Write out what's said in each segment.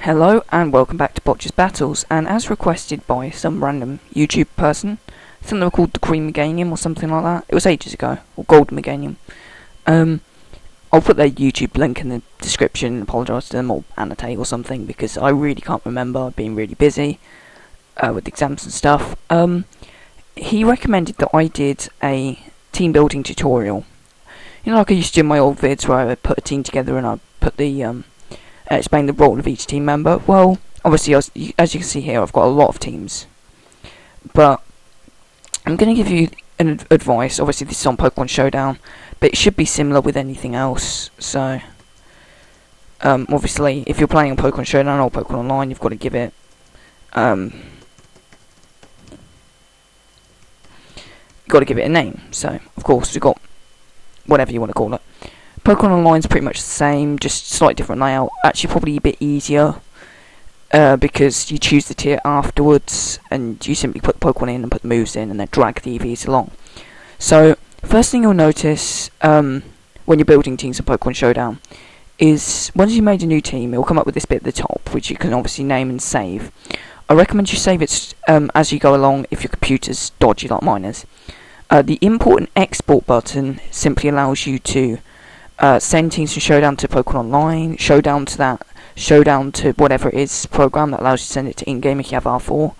Hello and welcome back to BocciasBattles, and as requested by some random YouTube person, I think they were called the GoldenMeganium or something like that. It was ages ago, or GoldenMeganium. I'll put their YouTube link in the description and apologise to them, or annotate or something, because I really can't remember. I've been really busy with exams and stuff. He recommended that I did a team building tutorial. You know, like I used to do in my old vids where I put a team together and I put the explain the role of each team member. Well, obviously, as you can see here, I've got a lot of teams, but I'm going to give you an advice. Obviously, this is on Pokemon Showdown, but it should be similar with anything else. So, obviously, if you're playing on Pokemon Showdown or Pokemon Online, you've got to give it, a name. So, of course, we've got whatever you want to call it. Pokemon Online is pretty much the same, just slightly different layout. Actually, probably a bit easier because you choose the tier afterwards, and you simply put the Pokemon in and put the moves in, and then drag the EVs along. So, first thing you'll notice when you're building teams in Pokemon Showdown is once you've made a new team, it will come up with this bit at the top, which you can obviously name and save. I recommend you save it as you go along if your computer's dodgy like mine is. The import and export button simply allows you to send teams from Showdown to Pokemon Online, Showdown to whatever it is program that allows you to send it to in-game if you have R4.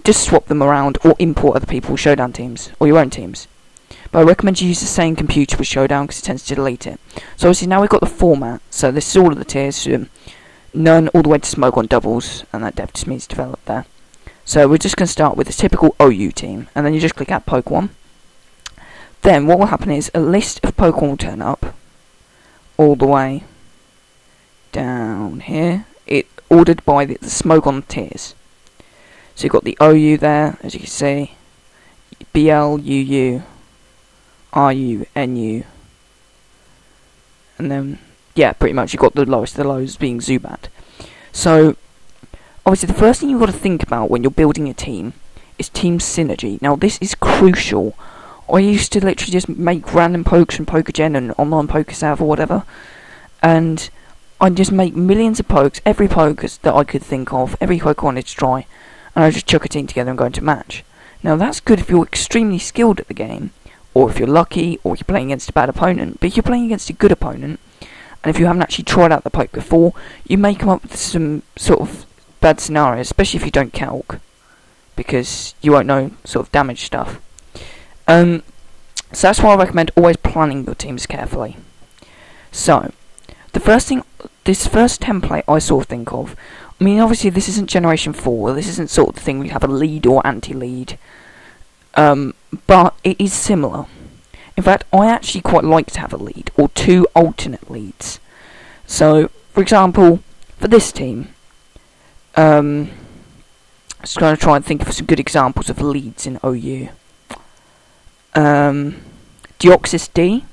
Just swap them around or import other people's Showdown teams or your own teams. But I recommend you use the same computer with Showdown because it tends to delete it. So obviously now we've got the format, so this is all of the tiers, none all the way to Smoke on doubles, and that dev just means develop there. So we're just going to start with a typical OU team, and then you just click Add Pokemon. Then what will happen is a list of Pokemon will turn up all the way down here. It ordered by the smoke on tiers. So you've got the OU there, as you can see, BL, UU, RU, NU, and then yeah, pretty much you've got the lowest of the lows being Zubat. So obviously the first thing you've got to think about when you're building a team is team synergy. Now this is crucial. I used to literally just make random pokes from PokeGen and online PokeSav or whatever, and I'd just make millions of pokes, every poke that I could think of, every poke I wanted to try, and I'd just chuck a team together and go into a match. Now that's good if you're extremely skilled at the game, or if you're lucky, or you're playing against a bad opponent, but if you're playing against a good opponent, and if you haven't actually tried out the poke before, you may come up with some sort of bad scenarios, especially if you don't calc, because you won't know sort of damage stuff. So that's why I recommend always planning your teams carefully. So, the first thing, this first template I sort of think of, I mean obviously this isn't Generation 4, this isn't sort of the thing we have a lead or anti-lead, but it is similar. In fact, I actually quite like to have a lead, or two alternate leads. So, for example, for this team, I'm just going to try and think of some good examples of leads in OU. Deoxys D,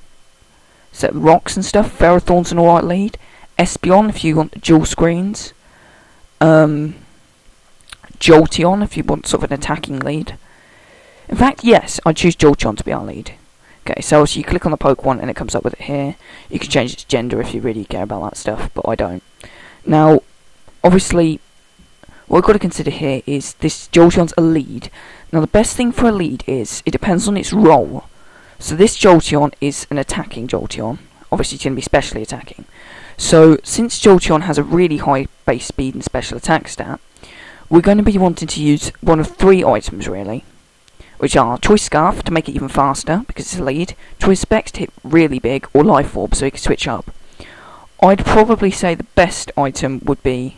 set rocks and stuff. Ferrothorn's an alright lead. Espeon if you want the dual screens. Jolteon if you want sort of an attacking lead. In fact, yes, I'd choose Jolteon to be our lead. Okay, so you click on the Pokemon and it comes up with it here. You can change its gender if you really care about that stuff, but I don't. Now, obviously, what we've got to consider here is this Jolteon's a lead. Now the best thing for a lead is, it depends on its role. So this Jolteon is an attacking Jolteon. Obviously it's going to be specially attacking. So since Jolteon has a really high base speed and special attack stat, we're going to be wanting to use one of three items really. Which are Choice Scarf to make it even faster, because it's a lead. Choice Specs to hit really big, or Life Orb so it can switch up. I'd probably say the best item would be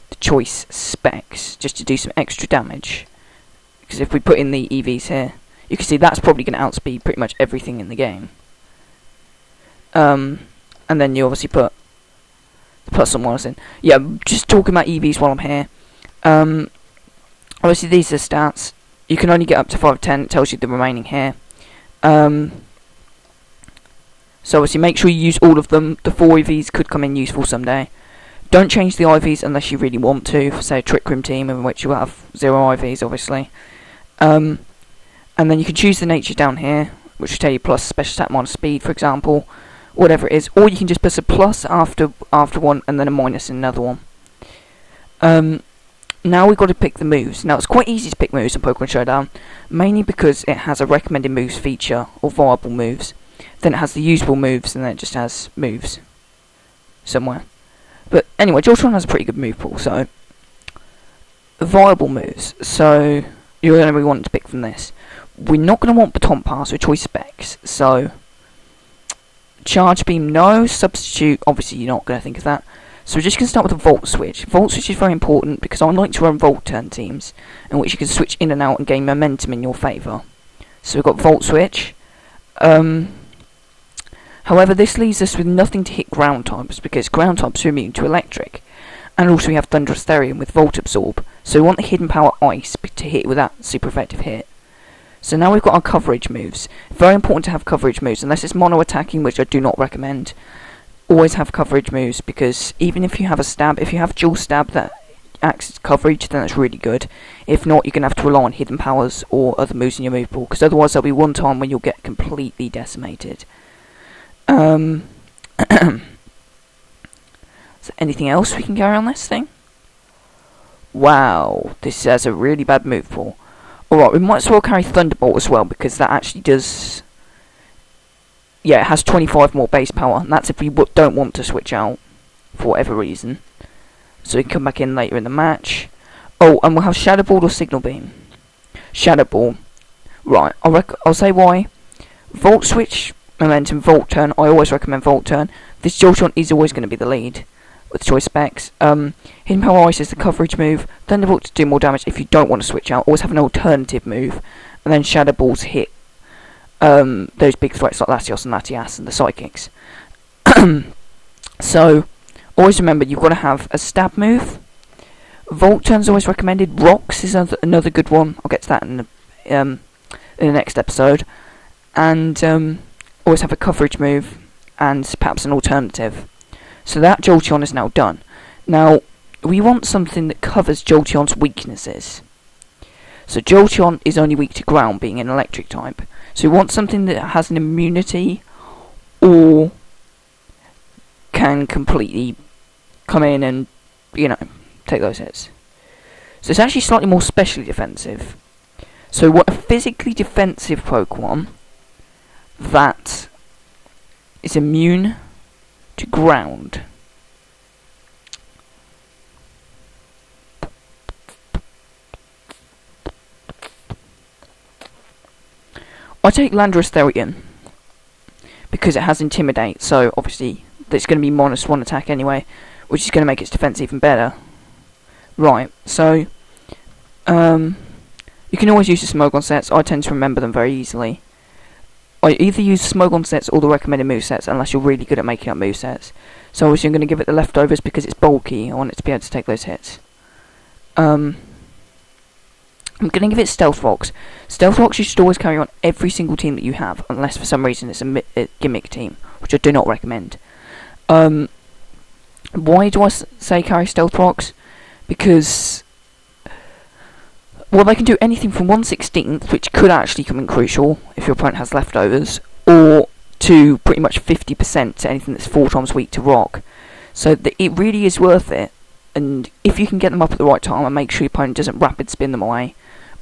the Choice Specs, just to do some extra damage. Because if we put in the EVs here, you can see that's probably going to outspeed pretty much everything in the game. And then you obviously put someone else in. Yeah, just talking about EVs while I'm here. Obviously these are stats. You can only get up to 5 of 10, it tells you the remaining here. So obviously make sure you use all of them. The 4 EVs could come in useful someday. Don't change the IVs unless you really want to, for say a Trick Room team in which you have 0 IVs obviously. And then you can choose the nature down here, which will tell you plus special attack minus speed for example, whatever it is, or you can just put a plus after one and then a minus in another one. Now we've got to pick the moves. Now it's quite easy to pick moves in Pokemon Showdown, mainly because it has a recommended moves feature, or viable moves. Then it has the usable moves, and then it just has moves somewhere. But anyway, Jolteon has a pretty good move pool, so viable moves. So you're going to want to pick from this. We're not going to want Baton Pass or Choice Specs, so Charge Beam, no. Substitute, obviously you're not going to think of that. So we're just going to start with a Volt Switch. Volt Switch is very important because I like to run Volt Turn teams, in which you can switch in and out and gain momentum in your favour. So we've got Volt Switch. However, this leaves us with nothing to hit ground types, because ground types are immune to electric. And also we have Thunderous Therian with Volt Absorb. So we want the Hidden Power Ice to hit with that super effective hit. So now we've got our coverage moves. Very important to have coverage moves, unless it's mono attacking, which I do not recommend. Always have coverage moves, because even if you have a stab, if you have dual stab that acts as coverage, then that's really good. If not, you're going to have to rely on hidden powers or other moves in your move pool, because otherwise there'll be one time when you'll get completely decimated. So anything else we can carry on this thing? Wow, this has a really bad move pool. Alright, we might as well carry Thunderbolt as well, because that actually does... yeah, it has 25 more base power, and that's if we don't want to switch out, for whatever reason. So we can come back in later in the match. Oh, and we'll have Shadow Ball or Signal Beam. Shadow Ball. Right, I'll say why. Volt Switch, Momentum, Volt Turn. I always recommend Volt Turn. This Jolteon is always going to be the lead with Choice Specs. Hidden Power Ice is the coverage move. Thunderbolt to do more damage if you don't want to switch out. Always have an alternative move. And then Shadow Balls hit those big threats like Latios and Latias and the Psychics. So, always remember, you've got to have a stab move. Volt Turn's always recommended. Rocks is another good one. I'll get to that in the next episode. And always have a coverage move and perhaps an alternative. So that Jolteon is now done. Now, we want something that covers Jolteon's weaknesses. So Jolteon is only weak to ground, being an electric type. So we want something that has an immunity or can completely come in and, you know, take those hits. So it's actually slightly more specially defensive. So what a physically defensive Pokemon that is immune to ground. I take Landorus Therian because it has Intimidate, so obviously it's going to be -1 attack anyway, which is going to make its defense even better. Right, so you can always use the Smogon sets. I tend to remember them very easily. I either use Smogon sets or the recommended movesets, unless you're really good at making up movesets. So obviously I'm going to give it the leftovers because it's bulky. I want it to be able to take those hits. I'm going to give it Stealth Rocks. Stealth Rocks you should always carry on every single team that you have, unless for some reason it's a gimmick team, which I do not recommend. Why do I say carry Stealth Rocks? Because, well, they can do anything from 1/16, which could actually come in crucial if your opponent has leftovers, or to pretty much 50% to anything that's 4 times weak to rock. So it really is worth it, and if you can get them up at the right time and make sure your opponent doesn't rapid spin them away,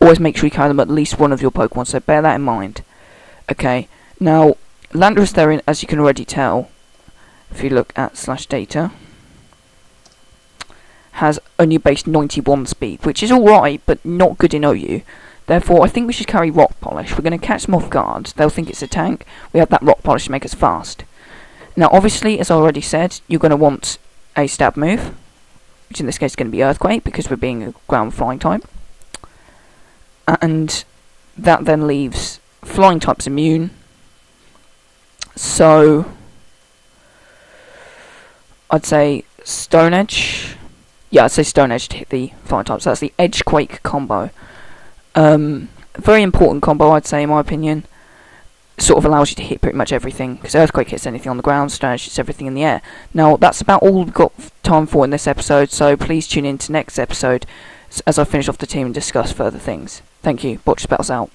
always make sure you carry them at least one of your Pokemon, so bear that in mind. Okay, now, Landorus Therian, as you can already tell, if you look at /data, has only base 91 speed, which is alright, but not good in OU. Therefore, I think we should carry Rock Polish. We're going to catch them off guard. They'll think it's a tank. We have that Rock Polish to make us fast. Now, obviously, as I already said, you're going to want a stab move, which in this case is going to be Earthquake, because we're being a ground flying type. And that then leaves flying types immune. So, I'd say Stone Edge. Yeah, I'd say Stone Edge to hit the flying types. So that's the Edge Quake combo. Very important combo, I'd say, in my opinion. Sort of allows you to hit pretty much everything, because Earthquake hits anything on the ground, Stone Edge hits everything in the air. Now, that's about all we've got time for in this episode, so please tune in to next episode as I finish off the team and discuss further things. Thank you. BocciasBattles out.